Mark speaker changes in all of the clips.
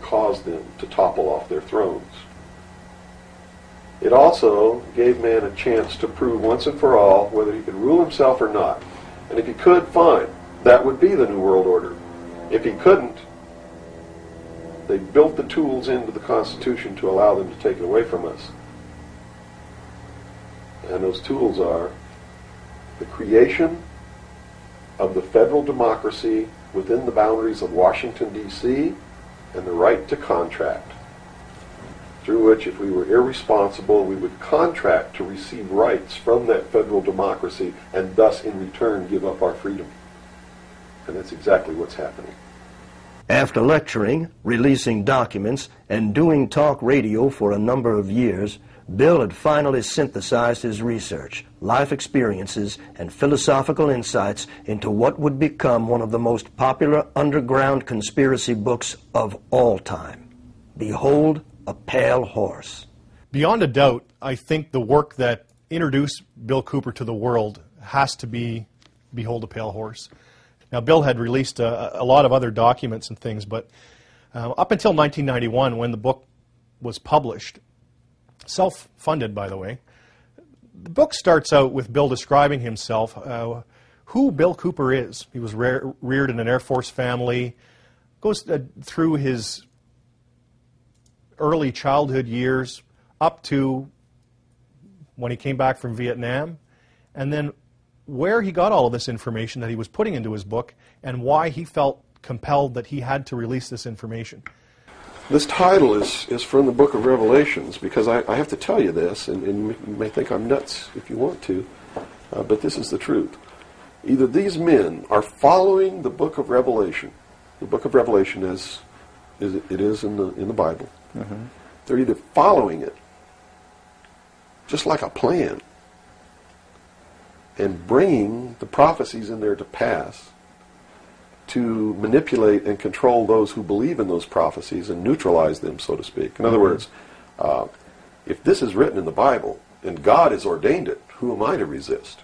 Speaker 1: caused them to topple off their thrones. It also gave man a chance to prove once and for all whether he could rule himself or not. And if he could, fine. That would be the New World Order. If he couldn't, they built the tools into the Constitution to allow them to take it away from us. And those tools are the creation of the federal democracy within the boundaries of Washington, D.C., and the right to contract, through which, if we were irresponsible, we would contract to receive rights from that federal democracy and thus, in return, give up our freedom. And that's exactly what's happening.
Speaker 2: After lecturing, releasing documents, and doing talk radio for a number of years, Bill had finally synthesized his research, life experiences, and philosophical insights into what would become one of the most popular underground conspiracy books of all time. Behold a Pale Horse.
Speaker 3: Beyond a doubt, I think the work that introduced Bill Cooper to the world has to be Behold a Pale Horse. Now, Bill had released a lot of other documents and things, but up until 1991, when the book was published, self-funded, by the way, the book starts out with Bill describing himself, who Bill Cooper is. He was reared in an Air Force family, goes through his early childhood years up to when he came back from Vietnam, and then where he got all of this information that he was putting into his book and why he felt compelled that he had to release this information.
Speaker 1: This title is from the book of Revelations, because I have to tell you this, and you may think I'm nuts if you want to, but this is the truth. Either these men are following the book of Revelation, the book of Revelation as it is in the Bible. Mm-hmm. They're either following it, just like a plan, and bringing the prophecies in there to pass to manipulate and control those who believe in those prophecies and neutralize them, so to speak. In other words, if this is written in the Bible and God has ordained it, who am I to resist?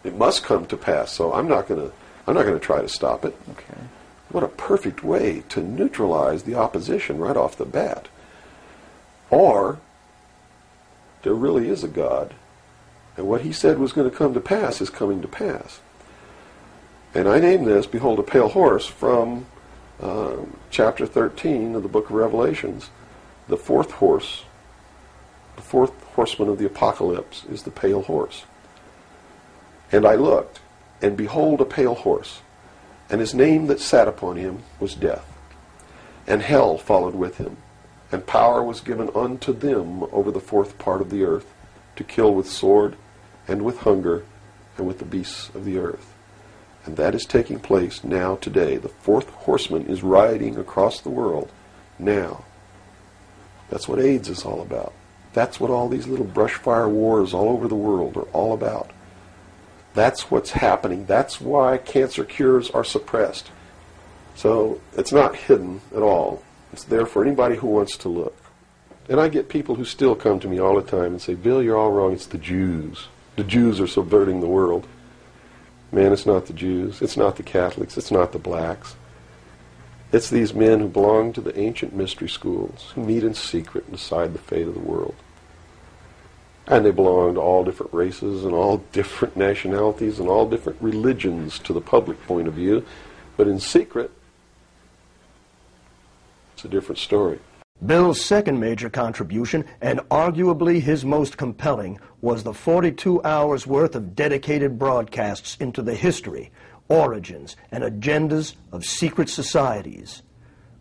Speaker 1: It must come to pass, so I'm not going to try to stop it.
Speaker 4: Okay.
Speaker 1: What a perfect way to neutralize the opposition right off the bat. Or there really is a God, and what he said was going to come to pass is coming to pass. And I name this, Behold a Pale Horse, from chapter 13 of the book of Revelations. The fourth horse, the fourth horseman of the apocalypse is the pale horse. And I looked, and behold a pale horse, and his name that sat upon him was Death. And hell followed with him, and power was given unto them over the fourth part of the earth, to kill with sword, and with hunger, and with the beasts of the earth. And that is taking place now, today. The fourth horseman is riding across the world now. That's what AIDS is all about. That's what all these little brush fire wars all over the world are all about. That's what's happening. That's why cancer cures are suppressed. So it's not hidden at all. It's there for anybody who wants to look. And I get people who still come to me all the time and say, Bill, you're all wrong. It's the Jews. The Jews are subverting the world. Man, it's not the Jews. It's not the Catholics. It's not the blacks. It's these men who belong to the ancient mystery schools, who meet in secret and decide the fate of the world. And they belong to all different races and all different nationalities and all different religions to the public point of view. But in secret, it's a different story.
Speaker 2: Bill's second major contribution, and arguably his most compelling, was the 42 hours worth of dedicated broadcasts into the history, origins, and agendas of secret societies.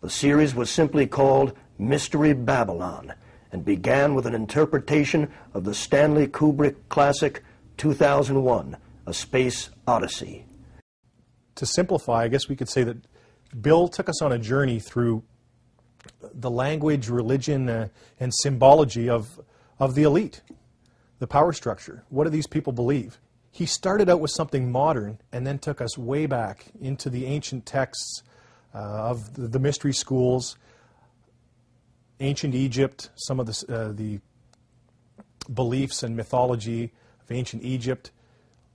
Speaker 2: The series was simply called Mystery Babylon, and began with an interpretation of the Stanley Kubrick classic 2001, A Space Odyssey.
Speaker 3: To simplify, I guess we could say that Bill took us on a journey through the language, religion, and symbology of the elite, the power structure. What do these people believe? He started out with something modern and then took us way back into the ancient texts of the mystery schools, ancient Egypt, some of the beliefs and mythology of ancient Egypt,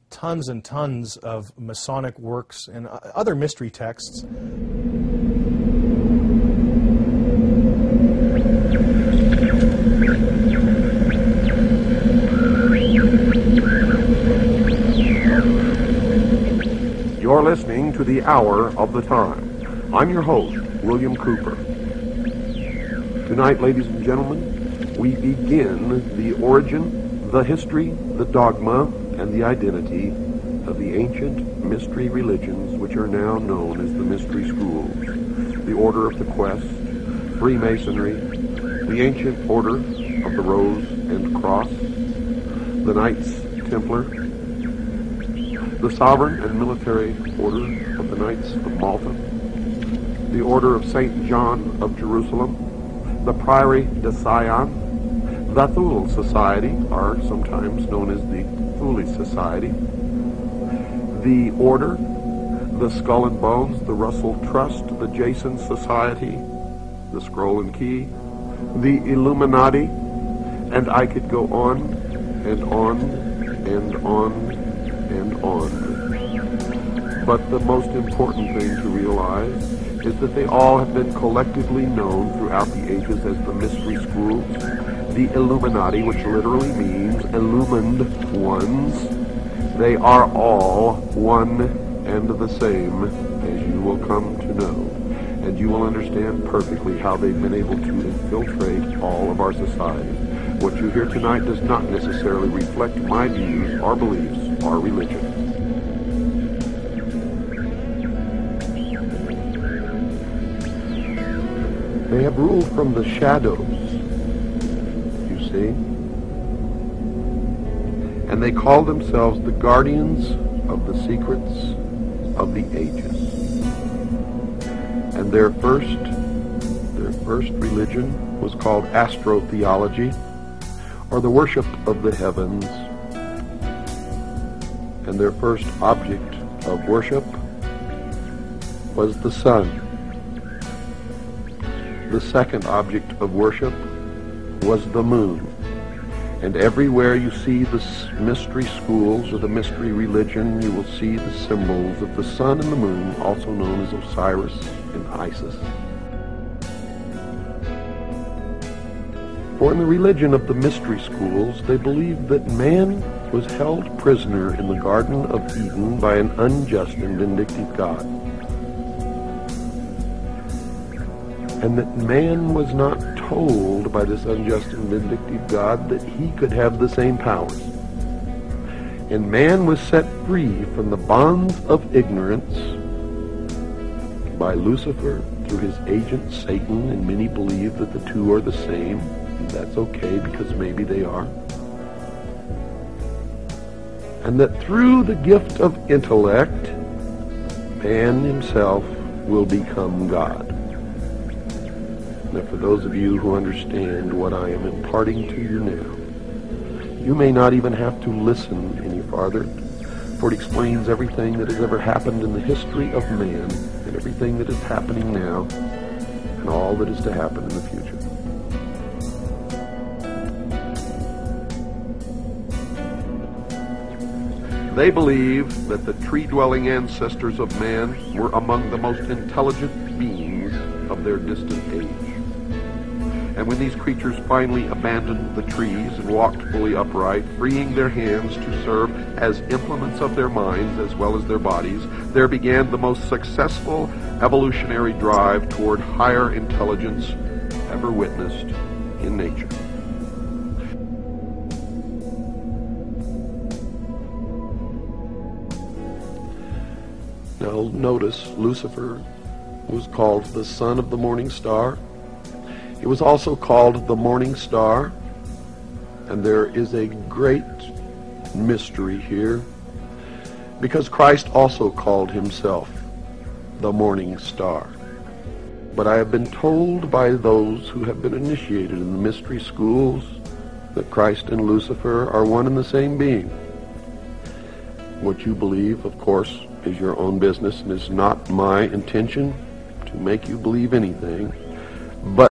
Speaker 3: tons and tons of Masonic works and other mystery texts.
Speaker 1: to the hour of the time. I'm your host, William Cooper. Tonight, ladies and gentlemen, we begin the origin, the history, the dogma, and the identity of the ancient mystery religions which are now known as the mystery schools. The Order of the Quest, Freemasonry, the ancient Order of the Rose and Cross, the Knights Templar, the Sovereign and Military Order of the Knights of Malta, the Order of St. John of Jerusalem, the Priory de Sion, the Thule Society, or sometimes known as the Thule Society, the Order, the Skull and Bones, the Russell Trust, the Jason Society, the Scroll and Key, the Illuminati, and I could go on and on and on and on. But the most important thing to realize is that they all have been collectively known throughout the ages as the mystery schools, the Illuminati, which literally means illumined ones. They are all one and the same, as you will come to know. And you will understand perfectly how they've been able to infiltrate all of our society. What you hear tonight does not necessarily reflect my views, our beliefs, our religion. They have ruled from the shadows, you see. And they call themselves the guardians of the secrets of the ages. And their first religion was called astrotheology, or the worship of the heavens. And their first object of worship was the sun. The second object of worship was the moon. And everywhere you see the mystery schools or the mystery religion, you will see the symbols of the sun and the moon, also known as Osiris and Isis. For in the religion of the mystery schools, they believed that man was held prisoner in the Garden of Eden by an unjust and vindictive God. And that man was not told by this unjust and vindictive God that he could have the same powers. And man was set free from the bonds of ignorance by Lucifer through his agent Satan, and many believe that the two are the same, and that's okay because maybe they are. And that through the gift of intellect, man himself will become God. Now, for those of you who understand what I am imparting to you now, you may not even have to listen any farther, for it explains everything that has ever happened in the history of man, and everything that is happening now, and all that is to happen in the future. They believe that the tree-dwelling ancestors of man were among the most intelligent beings of their distant age. And when these creatures finally abandoned the trees and walked fully upright, freeing their hands to serve as implements of their minds as well as their bodies, there began the most successful evolutionary drive toward higher intelligence ever witnessed in nature. Now notice, Lucifer was called the son of the morning star. It was also called the morning star, and there is a great mystery here, because Christ also called himself the morning star. But I have been told by those who have been initiated in the mystery schools that Christ and Lucifer are one and the same being. What you believe, of course, is your own business, and it's not my intention to make you believe anything. But